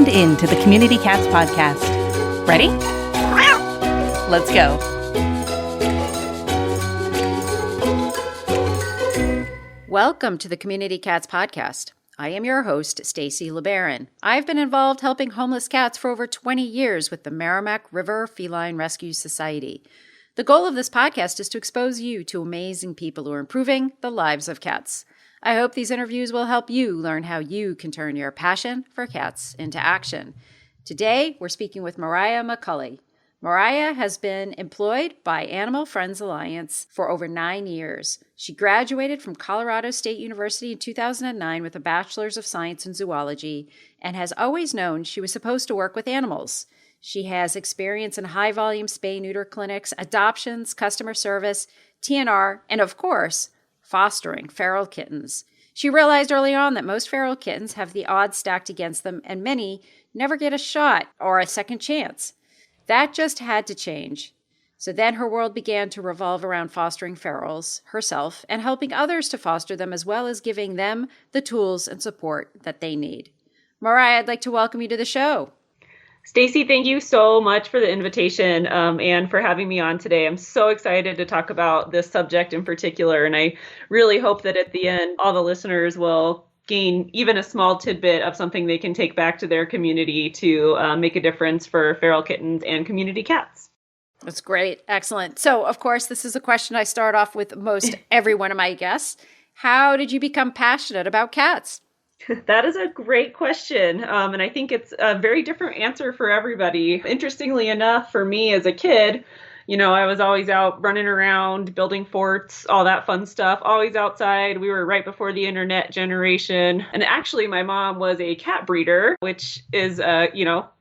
tuned in to the Community Cats Podcast. Ready? Let's go. Welcome to the Community Cats Podcast. I am your host, Stacy LeBaron. I've been involved helping homeless cats for over 20 years with the Merrimack River Feline Rescue Society. The goal of this podcast is to expose you to amazing people who are improving the lives of cats. I hope these interviews will help you learn how you can turn your passion for cats into action. Today, we're speaking with Mariah McCulley. Mariah has been employed by Animal Friends Alliance for over 9 years. She graduated from Colorado State University in 2009 with a Bachelor's of Science in Zoology and has always known she was supposed to work with animals. She has experience in high-volume spay-neuter clinics, adoptions, customer service, TNR, and of course, fostering feral kittens. She realized early on that most feral kittens have the odds stacked against them, and many never get a shot or a second chance. That just had to change. So then her world began to revolve around fostering ferals herself and helping others to foster them, as well as giving them the tools and support that they need. Mariah, I'd like to welcome you to the show. Stacy, thank you so much for the invitation and for having me on today. I'm so excited to talk about this subject in particular, and I really hope that at the end, all the listeners will gain even a small tidbit of something they can take back to their community to make a difference for feral kittens and community cats. That's great. Excellent. So, of course, this is a question I start off with most every one of my guests. How did you become passionate about cats? That is a great question. And I think it's a very different answer for everybody. Interestingly enough, for me as a kid, I was always out running around, building forts, all that fun stuff, always outside. We were right before the internet generation. And actually, my mom was a cat breeder, which is,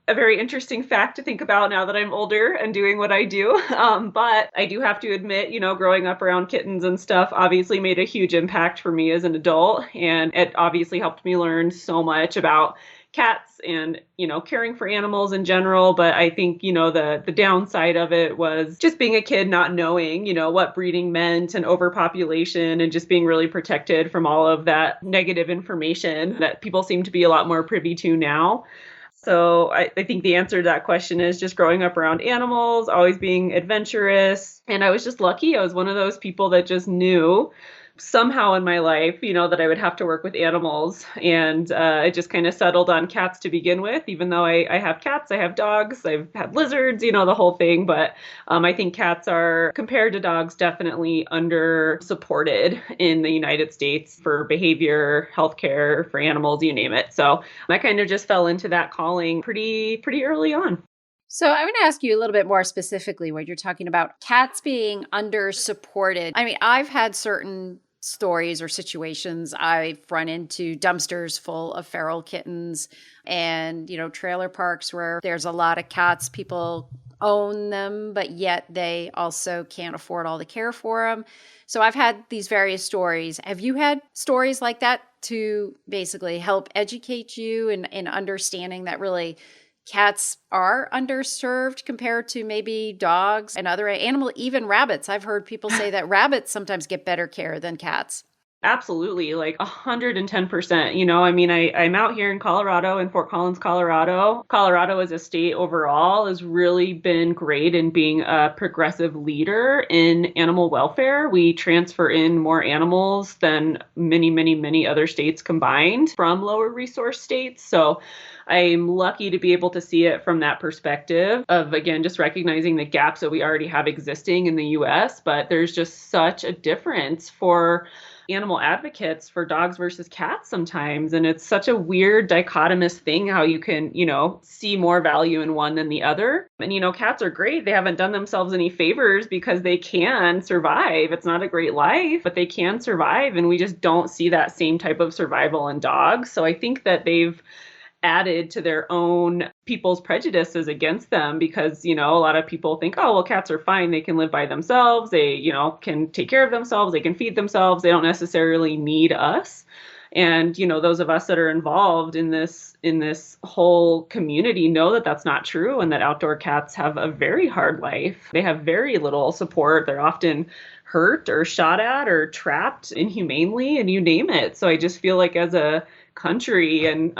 a very interesting fact to think about now that I'm older and doing what I do. But I do have to admit, growing up around kittens and stuff obviously made a huge impact for me as an adult. And it obviously helped me learn so much about cats and, caring for animals in general. But I think, the downside of it was just being a kid, not knowing, what breeding meant and overpopulation and just being really protected from all of that negative information that people seem to be a lot more privy to now. So I think the answer to that question is just growing up around animals, always being adventurous. And I was just lucky. I was one of those people that just knew somehow in my life, that I would have to work with animals. And it just kind of settled on cats to begin with, even though I have cats, I have dogs, I've had lizards, the whole thing. But I think cats are, compared to dogs, definitely under supported in the United States for behavior, healthcare, for animals, you name it. So I kind of just fell into that calling pretty early on. So I'm going to ask you a little bit more specifically what you're talking about cats being under supported. I mean, I've had certain stories or situations. I've run into dumpsters full of feral kittens and, trailer parks where there's a lot of cats. People own them, but yet they also can't afford all the care for them. So I've had these various stories. Have you had stories like that to basically help educate you in understanding that really cats are underserved compared to maybe dogs and other animals, even rabbits? I've heard people say that rabbits sometimes get better care than cats. Absolutely, like 110%. I'm out here in Colorado, in Fort Collins, Colorado. Colorado as a state overall has really been great in being a progressive leader in animal welfare. We transfer in more animals than many, many, many other states combined from lower resource states. So I'm lucky to be able to see it from that perspective of, again, just recognizing the gaps that we already have existing in the U.S., but there's just such a difference for animal advocates for dogs versus cats sometimes. And it's such a weird dichotomous thing how you can, see more value in one than the other. And, cats are great. They haven't done themselves any favors because they can survive. It's not a great life, but they can survive. And we just don't see that same type of survival in dogs. So I think that they've added to their own people's prejudices against them because, a lot of people think, oh, well, cats are fine. They can live by themselves. They, can take care of themselves. They can feed themselves. They don't necessarily need us. And, those of us that are involved in this whole community know that that's not true and that outdoor cats have a very hard life. They have very little support. They're often hurt or shot at or trapped inhumanely and you name it. So I just feel like as a country and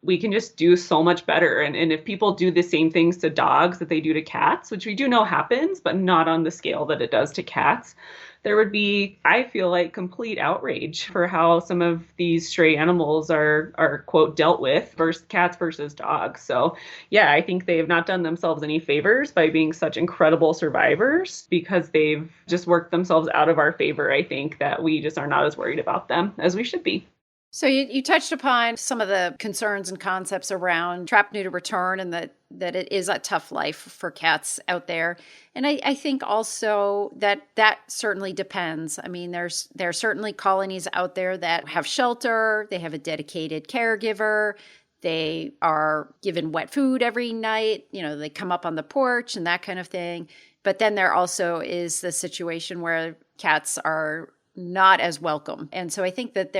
we can just do so much better. And if people do the same things to dogs that they do to cats, which we do know happens, but not on the scale that it does to cats, there would be, I feel like, complete outrage for how some of these stray animals are quote, dealt with versus cats versus dogs. So yeah, I think they have not done themselves any favors by being such incredible survivors because they've just worked themselves out of our favor. I think that we just are not as worried about them as we should be. So you touched upon some of the concerns and concepts around trap, neuter, return, and that it is a tough life for cats out there. And I think also that certainly depends. I mean, there are certainly colonies out there that have shelter, they have a dedicated caregiver, they are given wet food every night, they come up on the porch and that kind of thing. But then there also is the situation where cats are not as welcome. And so I think that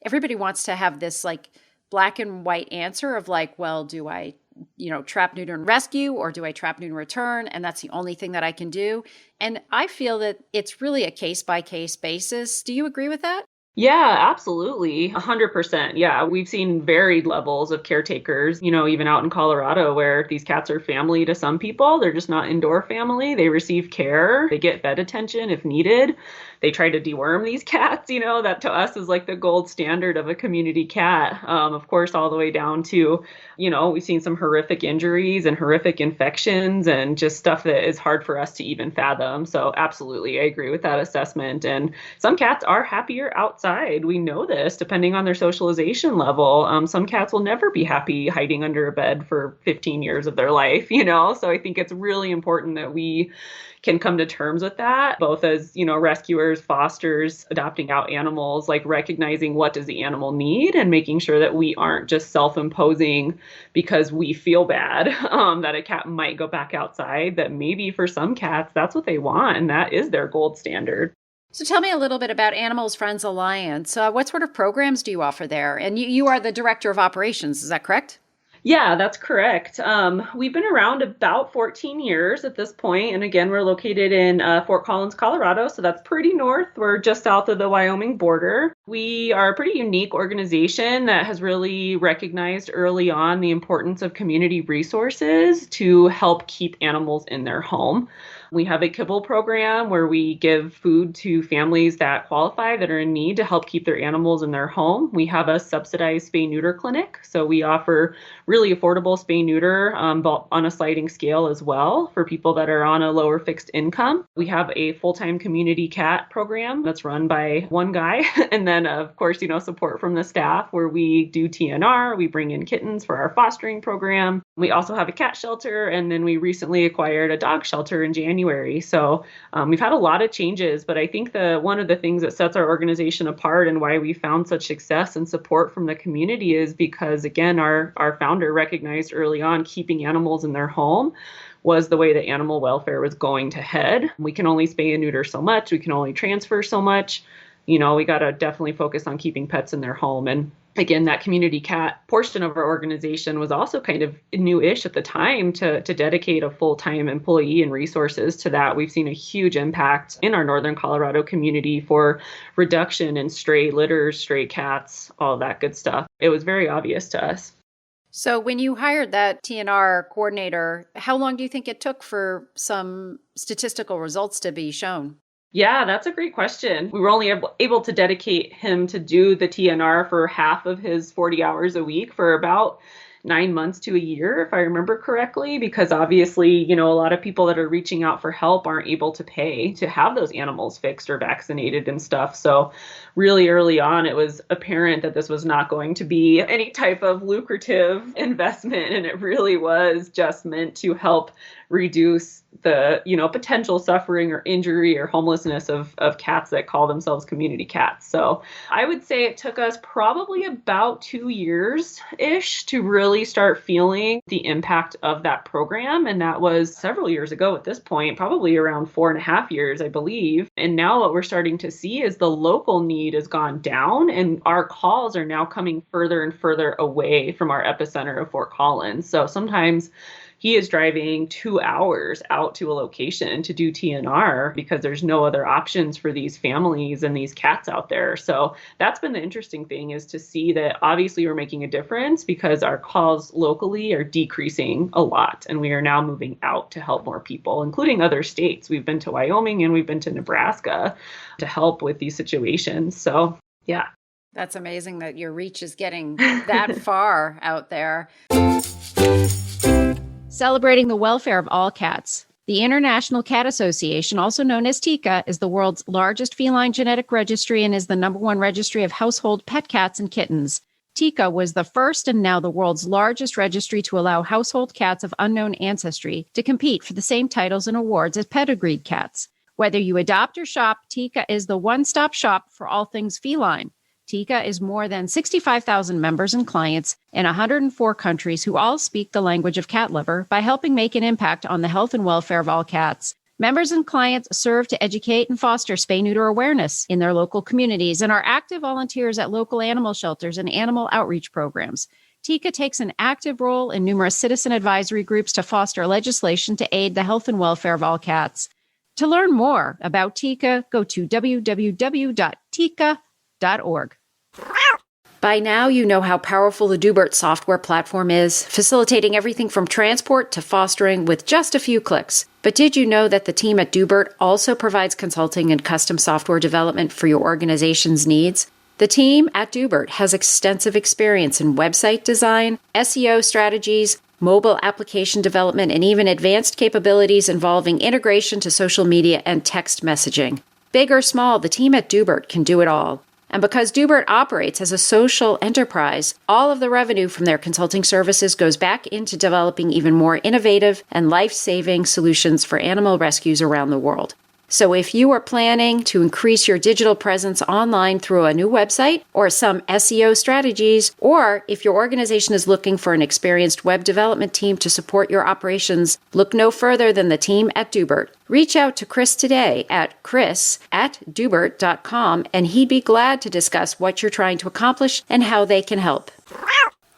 everybody wants to have this like black and white answer of like, well, do I, trap, neuter, and rescue, or do I trap, neuter, and return? And that's the only thing that I can do. And I feel that it's really a case by case basis. Do you agree with that? Yeah, absolutely. 100%. Yeah, we've seen varied levels of caretakers, even out in Colorado where these cats are family to some people. They're just not indoor family. They receive care. They get vet attention if needed. They try to deworm these cats, that to us is like the gold standard of a community cat. Of course, all the way down to, we've seen some horrific injuries and horrific infections and just stuff that is hard for us to even fathom. So absolutely, I agree with that assessment. And some cats are happier outside. We know this, depending on their socialization level. Some cats will never be happy hiding under a bed for 15 years of their life, So I think it's really important that we can come to terms with that, both as, rescuers, fosters, adopting out animals, like recognizing what does the animal need and making sure that we aren't just self-imposing because we feel bad that a cat might go back outside, that maybe for some cats, that's what they want. And that is their gold standard. So tell me a little bit about Animals Friends Alliance. What sort of programs do you offer there? And you are the director of operations, is that correct? Yeah, that's correct. We've been around about 14 years at this point. And again, we're located in Fort Collins, Colorado. So that's pretty north. We're just south of the Wyoming border. We are a pretty unique organization that has really recognized early on the importance of community resources to help keep animals in their home. We have a kibble program where we give food to families that qualify, that are in need, to help keep their animals in their home. We have a subsidized spay neuter clinic. So we offer really affordable spay neuter but on a sliding scale as well for people that are on a lower fixed income. We have a full-time community cat program that's run by one guy. And then, of course, support from the staff where we do TNR. We bring in kittens for our fostering program. We also have a cat shelter. And then we recently acquired a dog shelter in January. So we've had a lot of changes, but I think one of the things that sets our organization apart and why we found such success and support from the community is because, again, our founder recognized early on keeping animals in their home was the way that animal welfare was going to head. We can only spay and neuter so much. We can only transfer so much. We got to definitely focus on keeping pets in their home. And again, that community cat portion of our organization was also kind of new-ish at the time to dedicate a full-time employee and resources to that. We've seen a huge impact in our Northern Colorado community for reduction in stray litters, stray cats, all that good stuff. It was very obvious to us. So when you hired that TNR coordinator, how long do you think it took for some statistical results to be shown? Yeah, that's a great question. We were only able to dedicate him to do the TNR for half of his 40 hours a week for about 9 months to a year, if I remember correctly, because obviously, a lot of people that are reaching out for help aren't able to pay to have those animals fixed or vaccinated and stuff. So really early on, it was apparent that this was not going to be any type of lucrative investment. And it really was just meant to help reduce the, potential suffering or injury or homelessness of cats that call themselves community cats. So I would say it took us probably about 2 years-ish to really start feeling the impact of that program. And that was several years ago at this point, probably around 4.5 years, I believe. And now what we're starting to see is the local need has gone down and our calls are now coming further and further away from our epicenter of Fort Collins. So sometimes he is driving 2 hours out to a location to do TNR because there's no other options for these families and these cats out there. So that's been the interesting thing, is to see that obviously we're making a difference because our calls locally are decreasing a lot. And we are now moving out to help more people, including other states. We've been to Wyoming and we've been to Nebraska to help with these situations. So, yeah. That's amazing that your reach is getting that far out there. Celebrating the welfare of all cats. The International Cat Association, also known as TICA, is the world's largest feline genetic registry and is the #1 registry of household pet cats and kittens. TICA was the first and now the world's largest registry to allow household cats of unknown ancestry to compete for the same titles and awards as pedigreed cats. Whether you adopt or shop, TICA is the one-stop shop for all things feline. TICA is more than 65,000 members and clients in 104 countries who all speak the language of cat lover by helping make an impact on the health and welfare of all cats. Members and clients serve to educate and foster spay-neuter awareness in their local communities and are active volunteers at local animal shelters and animal outreach programs. TICA takes an active role in numerous citizen advisory groups to foster legislation to aid the health and welfare of all cats. To learn more about TICA, go to www.tica.org. By now, you know how powerful the Dubert software platform is, facilitating everything from transport to fostering with just a few clicks. But did you know that the team at Dubert also provides consulting and custom software development for your organization's needs? The team at Dubert has extensive experience in website design, SEO strategies, mobile application development, and even advanced capabilities involving integration to social media and text messaging. Big or small, the team at Dubert can do it all. And because Dubert operates as a social enterprise, all of the revenue from their consulting services goes back into developing even more innovative and life-saving solutions for animal rescues around the world. So if you are planning to increase your digital presence online through a new website or some SEO strategies, or if your organization is looking for an experienced web development team to support your operations, look no further than the team at Dubert. Reach out to Chris today at chris@dubert.com, and he'd be glad to discuss what you're trying to accomplish and how they can help.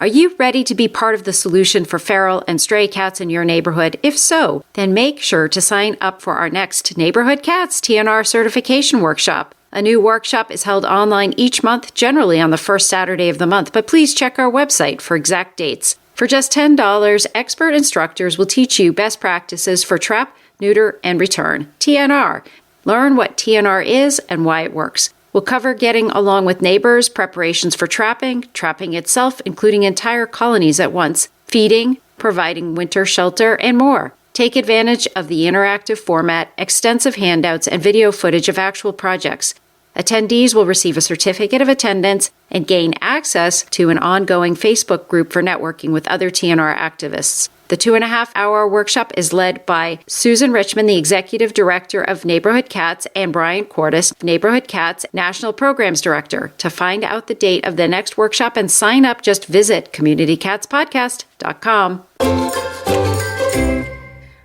Are you ready to be part of the solution for feral and stray cats in your neighborhood? If so, then make sure to sign up for our next Neighborhood Cats TNR certification workshop. A new workshop is held online each month, generally on the first Saturday of the month, but please check our website for exact dates. For just $10, expert instructors will teach you best practices for trap, neuter, and return. TNR. Learn what TNR is and why it works. We'll cover getting along with neighbors, preparations for trapping, trapping itself, including entire colonies at once, feeding, providing winter shelter, and more. Take advantage of the interactive format, extensive handouts, and video footage of actual projects. Attendees will receive a certificate of attendance and gain access to an ongoing Facebook group for networking with other TNR activists. The 2.5-hour workshop is led by Susan Richmond, the Executive Director of Neighborhood Cats, and Brian Cordes, Neighborhood Cats National Programs Director. To find out the date of the next workshop and sign up, just visit communitycatspodcast.com.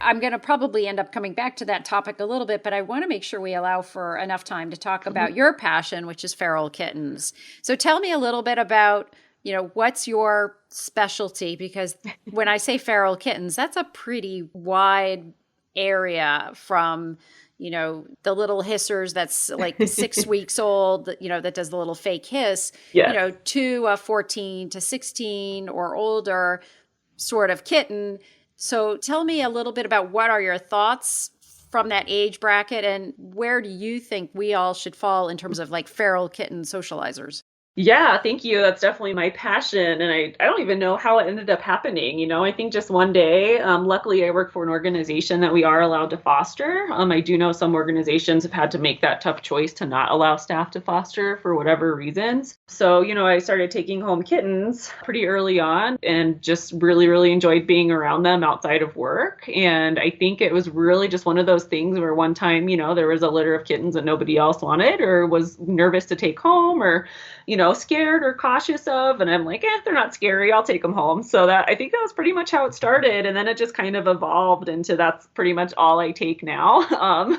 I'm going to probably end up coming back to that topic a little bit, but I want to make sure we allow for enough time to talk about your passion, which is feral kittens. So tell me a little bit about, what's your specialty? Because when I say feral kittens, that's a pretty wide area from, the little hissers that's like 6 weeks old, that does the little fake hiss, Yes. To a 14 to 16 or older sort of kitten. So tell me a little bit about what are your thoughts from that age bracket and where do you think we all should fall in terms of like feral kitten socializers? Yeah, thank you. That's definitely my passion. And I don't even know how it ended up happening. I think just one day, luckily I work for an organization that we are allowed to foster. I do know some organizations have had to make that tough choice to not allow staff to foster for whatever reasons. So, I started taking home kittens pretty early on and just really, really enjoyed being around them outside of work. And I think it was really just one of those things where one time, there was a litter of kittens that nobody else wanted or was nervous to take home or, scared or cautious of. And I'm like, they're not scary. I'll take them home. So I think that was pretty much how it started. And then it just kind of evolved into that's pretty much all I take now.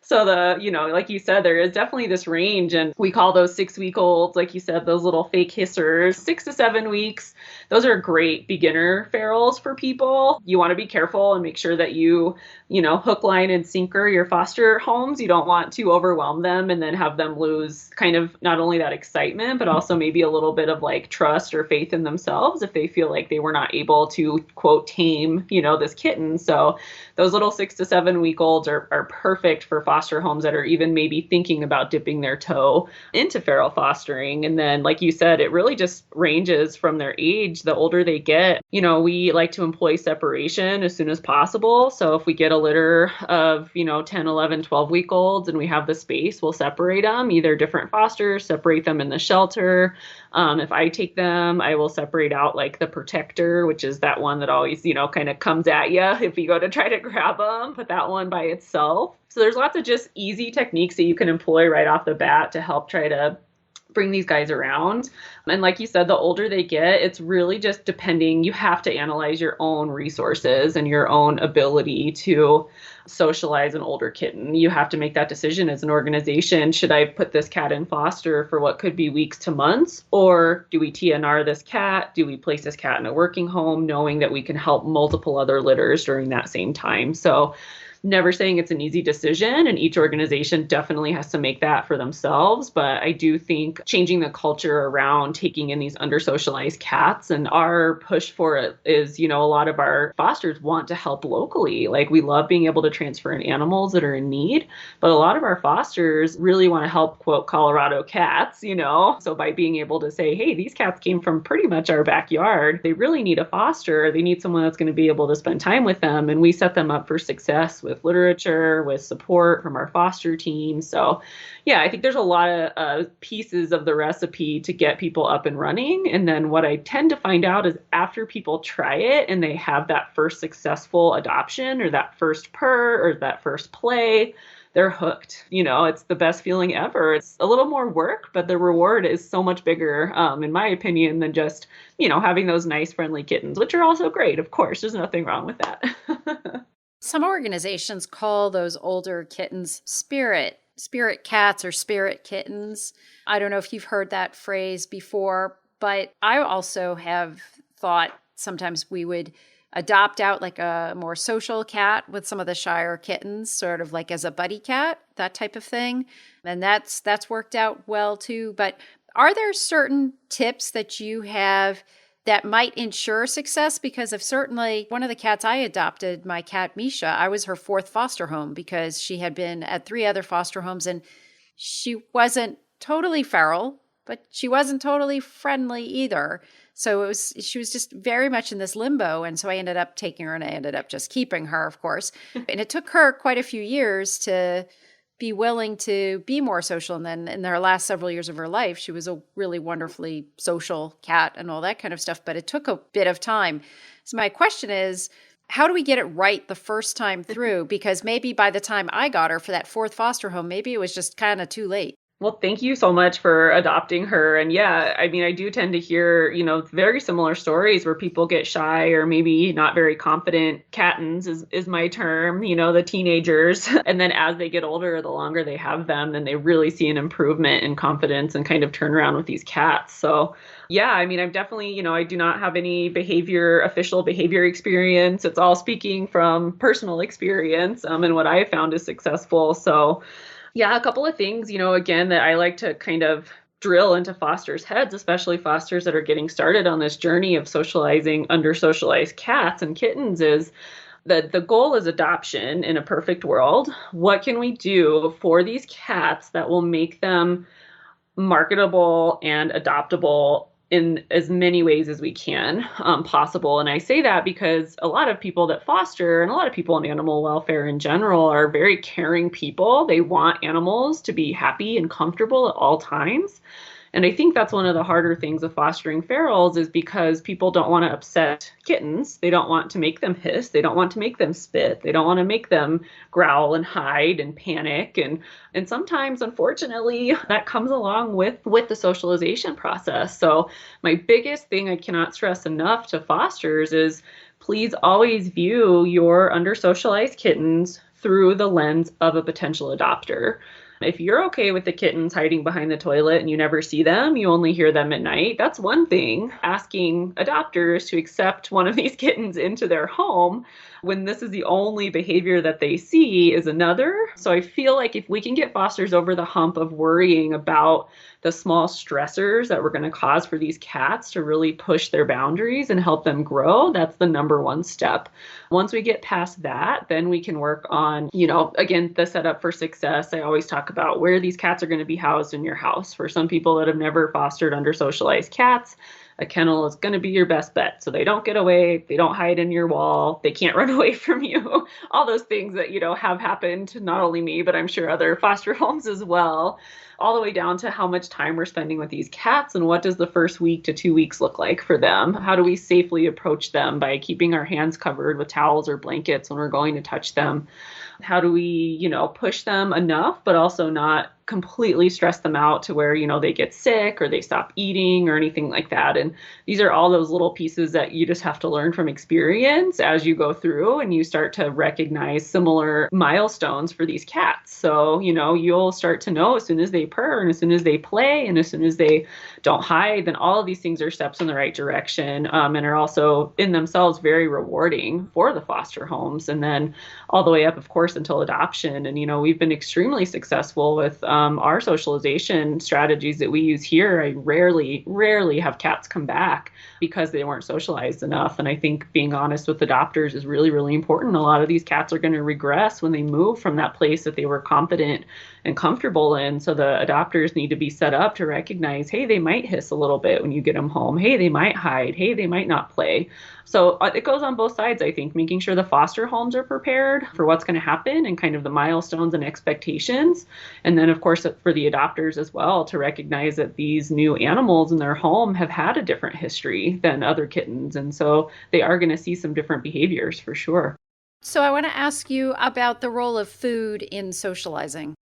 So like you said, there is definitely this range, and we call those 6-week-olds, like you said, those little fake hissers, 6 to 7 weeks. Those are great beginner ferals for people. You want to be careful and make sure that you hook, line, and sinker your foster homes. You don't want to overwhelm them and then have them lose kind of not only that excitement, but also maybe a little bit of like trust or faith in themselves if they feel like they were not able to, quote, tame, this kitten. So those little 6 to 7 week olds are perfect for foster homes that are even maybe thinking about dipping their toe into feral fostering. And then, like you said, it really just ranges from their age. The older they get, we like to employ separation as soon as possible. So if we get a litter of, 10, 11, 12-week olds and we have the space, we'll separate them, either different fosters, separate them in the shelter. If I take them, I will separate out like the protector, which is that one that always, kind of comes at you if you go to try to grab them, put that one by itself. So there's lots of just easy techniques that you can employ right off the bat to help try to bring these guys around. And like you said, the older they get, it's really just depending. You have to analyze your own resources and your own ability to socialize an older kitten. You have to make that decision as an organization. Should I put this cat in foster for what could be weeks to months? Or do we TNR this cat? Do we place this cat in a working home, knowing that we can help multiple other litters during that same time? So never saying it's an easy decision, and each organization definitely has to make that for themselves. But I do think changing the culture around taking in these under-socialized cats, and our push for it is, a lot of our fosters want to help locally. Like, we love being able to transfer in animals that are in need, but a lot of our fosters really want to help, quote, Colorado cats, So by being able to say, hey, these cats came from pretty much our backyard, they really need a foster. They need someone that's going to be able to spend time with them. And we set them up for success with literature, with support from our foster team. So yeah, I think there's a lot of pieces of the recipe to get people up and running. And then what I tend to find out is after people try it and they have that first successful adoption or that first purr or that first play, they're hooked. It's the best feeling ever. It's a little more work, but the reward is so much bigger, in my opinion, than just, having those nice, friendly kittens, which are also great. Of course, there's nothing wrong with that. Some organizations call those older kittens spirit cats or spirit kittens. I don't know if you've heard that phrase before, but I also have thought sometimes we would adopt out like a more social cat with some of the shyer kittens, sort of like as a buddy cat, that type of thing. And that's worked out well too. But are there certain tips that you have that might ensure success? Because if certainly one of the cats I adopted, my cat Misha, I was her 4th foster home because she had been at 3 other foster homes, and she wasn't totally feral, but she wasn't totally friendly either. So she was just very much in this limbo. And so I ended up taking her, and I ended up just keeping her, of course. And it took her quite a few years to be willing to be more social. And then in her last several years of her life, she was a really wonderfully social cat and all that kind of stuff. But it took a bit of time. So my question is, how do we get it right the first time through? Because maybe by the time I got her for that 4th foster home, maybe it was just kind of too late. Well, thank you so much for adopting her. And yeah, I mean, I do tend to hear, very similar stories where people get shy or maybe not very confident. Cattens is my term, the teenagers. And then as they get older, the longer they have them, then they really see an improvement in confidence and kind of turn around with these cats. So yeah, I mean, I'm definitely, I do not have any official behavior experience. It's all speaking from personal experience and what I have found is successful. So yeah, a couple of things, again, that I like to kind of drill into fosters' heads, especially fosters that are getting started on this journey of socializing under-socialized cats and kittens, is that the goal is adoption in a perfect world. What can we do for these cats that will make them marketable and adoptable in as many ways as we can possible? And I say that because a lot of people that foster and a lot of people in animal welfare in general are very caring people. They want animals to be happy and comfortable at all times. And I think that's one of the harder things of fostering ferals is because people don't want to upset kittens. They don't want to make them hiss. They don't want to make them spit. They don't want to make them growl and hide and panic. And sometimes, unfortunately, that comes along with the socialization process. So my biggest thing I cannot stress enough to fosters is please always view your under-socialized kittens through the lens of a potential adopter. If you're okay with the kittens hiding behind the toilet and you never see them, you only hear them at night, that's one thing. Asking adopters to accept one of these kittens into their home when this is the only behavior that they see is another. So I feel like if we can get fosters over the hump of worrying about the small stressors that we're going to cause for these cats to really push their boundaries and help them grow, that's the number one step. Once we get past that, then we can work on, again, the setup for success. I always talk about where these cats are going to be housed in your house. For some people that have never fostered under socialized cats, a kennel is going to be your best bet. So they don't get away, they don't hide in your wall, they can't run away from you. All those things that, have happened to not only me, but I'm sure other foster homes as well. All the way down to how much time we're spending with these cats and what does the first week to 2 weeks look like for them? How do we safely approach them by keeping our hands covered with towels or blankets when we're going to touch them? How do we, push them enough, but also not completely stress them out to where, they get sick or they stop eating or anything like that. And these are all those little pieces that you just have to learn from experience as you go through and you start to recognize similar milestones for these cats. So, you'll start to know as soon as they purr and as soon as they play and as soon as they don't hide, then all of these things are steps in the right direction and are also in themselves very rewarding for the foster homes. And then all the way up, of course, until adoption. And, we've been extremely successful with our socialization strategies that we use here. I rarely have cats come back because they weren't socialized enough. And I think being honest with adopters is really, really important. A lot of these cats are going to regress when they move from that place that they were confident and comfortable in. So the adopters need to be set up to recognize, hey, they might hiss a little bit when you get them home. Hey, they might hide. Hey, they might not play. So it goes on both sides, I think, making sure the foster homes are prepared for what's going to happen and kind of the milestones and expectations. And then, of course, for the adopters as well, to recognize that these new animals in their home have had a different history than other kittens. And so they are going to see some different behaviors for sure. So I want to ask you about the role of food in socializing.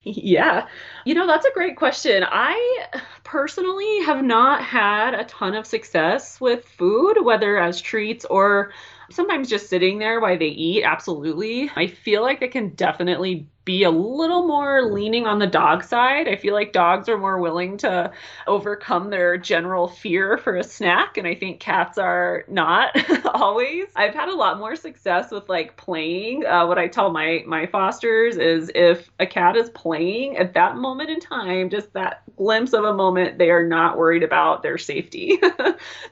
Yeah, that's a great question. I personally have not had a ton of success with food, whether as treats or sometimes just sitting there while they eat. Absolutely. I feel like it can definitely be a little more leaning on the dog side. I feel like dogs are more willing to overcome their general fear for a snack. And I think cats are not always. I've had a lot more success with playing. What I tell my fosters is if a cat is playing at that moment in time, just that glimpse of a moment, they are not worried about their safety.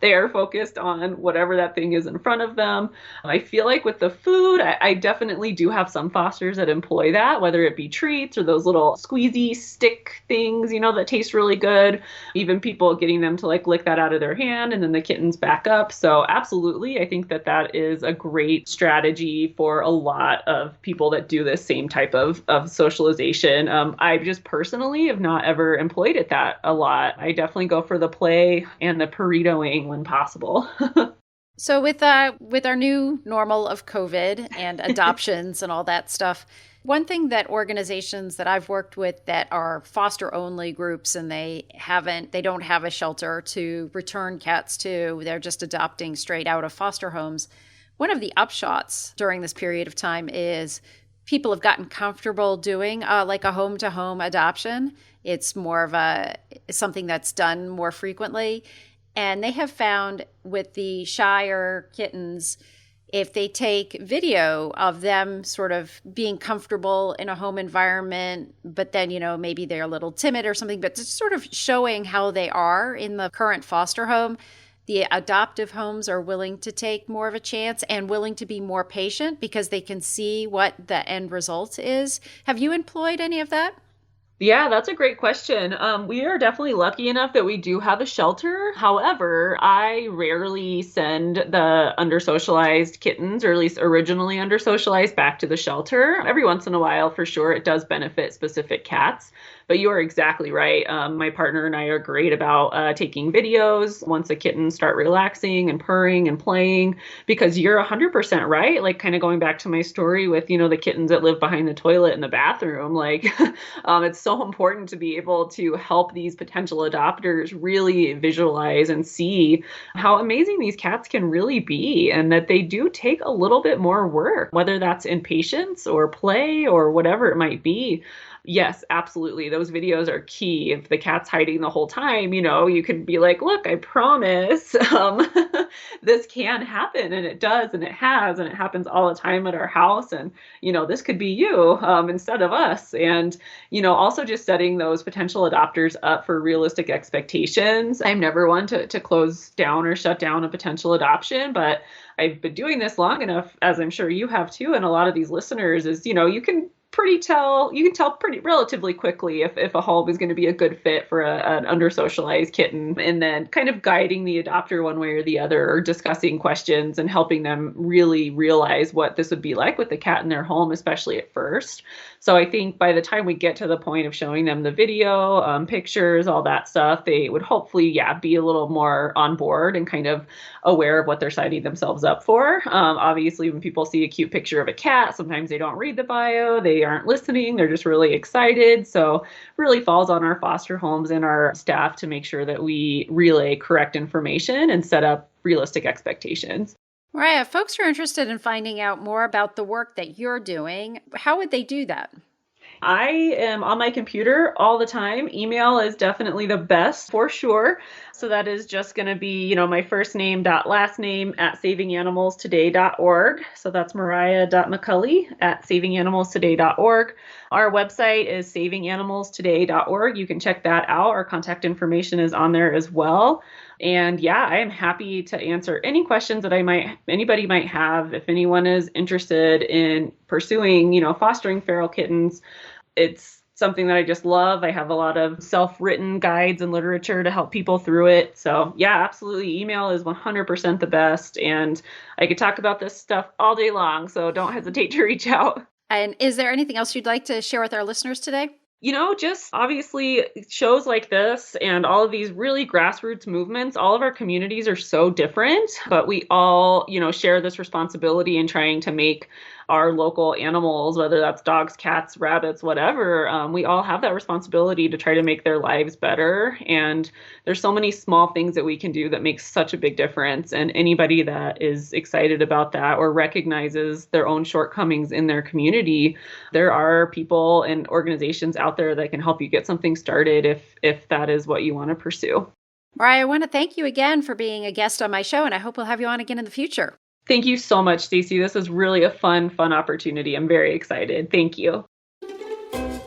They are focused on whatever that thing is in front of them. I feel like with the food, I definitely do have some fosters that employ that, whether it be treats or those little squeezy stick things, that taste really good. Even people getting them to lick that out of their hand and then the kittens back up. So absolutely, I think that is a great strategy for a lot of people that do this same type of socialization. I just personally have not ever employed it that a lot. I definitely go for the play and the burritoing when possible. So with our new normal of COVID and adoptions and all that stuff, one thing that organizations that I've worked with that are foster only groups and they don't have a shelter to return cats to, they're just adopting straight out of foster homes. One of the upshots during this period of time is people have gotten comfortable doing like a home-to-home adoption. It's more of something that's done more frequently. And they have found with the shyer kittens, if they take video of them sort of being comfortable in a home environment, but then, maybe they're a little timid or something, but just sort of showing how they are in the current foster home, the adoptive homes are willing to take more of a chance and willing to be more patient because they can see what the end result is. Have you employed any of that? Yeah, that's a great question. We are definitely lucky enough that we do have a shelter. However, I rarely send the under-socialized kittens, or at least originally under-socialized, back to the shelter. Every once in a while, for sure, it does benefit specific cats. But you are exactly right. My partner and I are great about taking videos once the kittens start relaxing and purring and playing, because you're 100% right. Like, kind of going back to my story with, the kittens that live behind the toilet in the bathroom, like it's so important to be able to help these potential adopters really visualize and see how amazing these cats can really be, and that they do take a little bit more work, whether that's in patience or play or whatever it might be. Yes, absolutely. Those videos are key. If the cat's hiding the whole time, you can be like, look, I promise this can happen. And it does, and it has, and it happens all the time at our house. And, this could be you instead of us. And, also just setting those potential adopters up for realistic expectations. I'm never one to close down or shut down a potential adoption, but I've been doing this long enough, as I'm sure you have too, and a lot of these listeners, is, you can tell pretty relatively quickly if a home is going to be a good fit for an under-socialized kitten, and then kind of guiding the adopter one way or the other, or discussing questions and helping them really realize what this would be like with the cat in their home, especially at first. So I think by the time we get to the point of showing them the video, pictures, all that stuff, they would hopefully, be a little more on board and kind of aware of what they're signing themselves up for. Obviously, when people see a cute picture of a cat, sometimes they don't read the bio, they aren't listening, they're just really excited. So really falls on our foster homes and our staff to make sure that we relay correct information and set up realistic expectations. Mariah, if folks are interested in finding out more about the work that you're doing, how would they do that? I am on my computer all the time. Email is definitely the best for sure. So that is just going to be, my first name last name at savinganimalstoday.org. So that's Mariah.McCulley at savinganimalstoday.org. Our website is savinganimalstoday.org. You can check that out. Our contact information is on there as well. And I am happy to answer any questions that anybody might have. If anyone is interested in pursuing, fostering feral kittens, it's something that I just love. I have a lot of self-written guides and literature to help people through it. So absolutely. Email is 100% the best. And I could talk about this stuff all day long. So don't hesitate to reach out. And is there anything else you'd like to share with our listeners today? Just obviously shows like this and all of these really grassroots movements, all of our communities are so different, but we all, share this responsibility in trying to make our local animals, whether that's dogs, cats, rabbits, whatever, we all have that responsibility to try to make their lives better. And there's so many small things that we can do that makes such a big difference. And anybody that is excited about that or recognizes their own shortcomings in their community, there are people and organizations out there that can help you get something started if that is what you want to pursue. Mariah, I want to thank you again for being a guest on my show, and I hope we'll have you on again in the future. Thank you so much, Stacy. This is really a fun opportunity. I'm very excited. Thank you.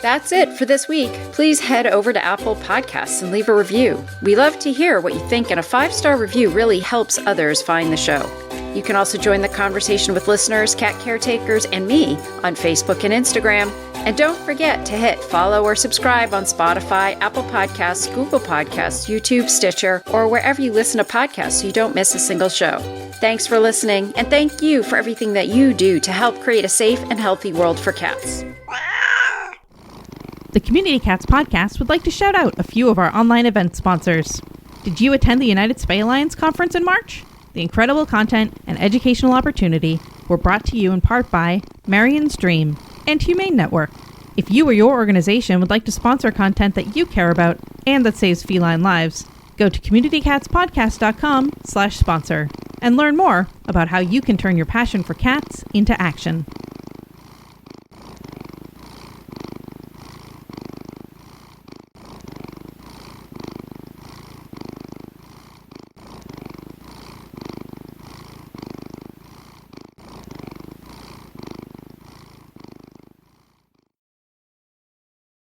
That's it for this week. Please head over to Apple Podcasts and leave a review. We love to hear what you think, and a 5-star review really helps others find the show. You can also join the conversation with listeners, cat caretakers, and me on Facebook and Instagram. And don't forget to hit follow or subscribe on Spotify, Apple Podcasts, Google Podcasts, YouTube, Stitcher, or wherever you listen to podcasts so you don't miss a single show. Thanks for listening, and thank you for everything that you do to help create a safe and healthy world for cats. The Community Cats podcast would like to shout out a few of our online event sponsors. Did you attend the United Spay Alliance conference in March? The incredible content and educational opportunity were brought to you in part by Marion's Dream and Humane Network. If you or your organization would like to sponsor content that you care about and that saves feline lives, go to communitycatspodcast.com/sponsor and learn more about how you can turn your passion for cats into action.